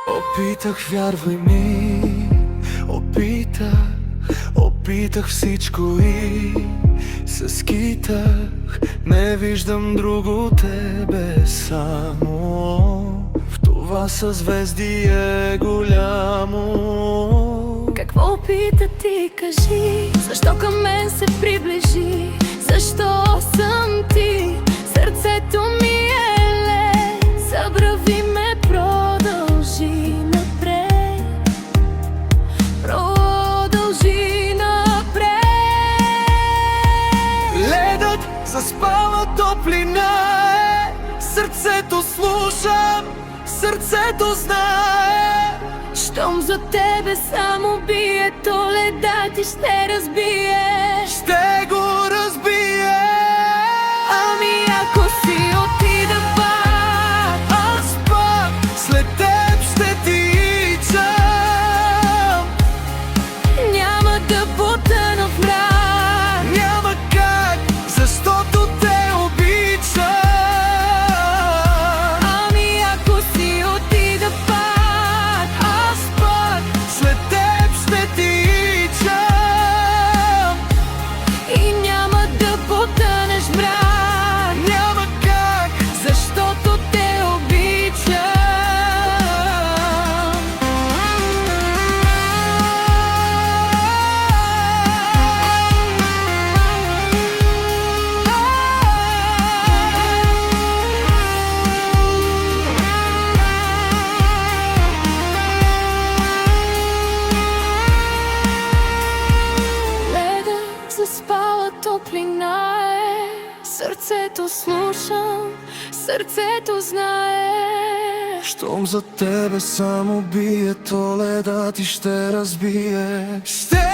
Опитах, вярвай ми, опитах всичко и се скитах. Не виждам друго тебе само в това съзвездие голямо. Какво опита ти, кажи? Защо към мен се приближи? Защо съм ти? Сърцето ми е лед, забрави ме, продължи напред. Продължи напред. Ледът заспала топлина е, сърцето слушам, сърцето знае. Щом за тебе само бие, то леда ти ще разбие. Ще го разбие. Ами ако си отида пак, Аз пак след теб ще тичам. няма да потъна в мрак. Няма как, защото те обичам. Ами ако си отида пак, Аз пак след теб ще тичам. и няма да потънеш в мрак, Няма как, защото те обичам. Ледът заспала топлина е, сърцето слушам, сърцето знае. щом за тебе само бие, то леда ти ще разбие. Ще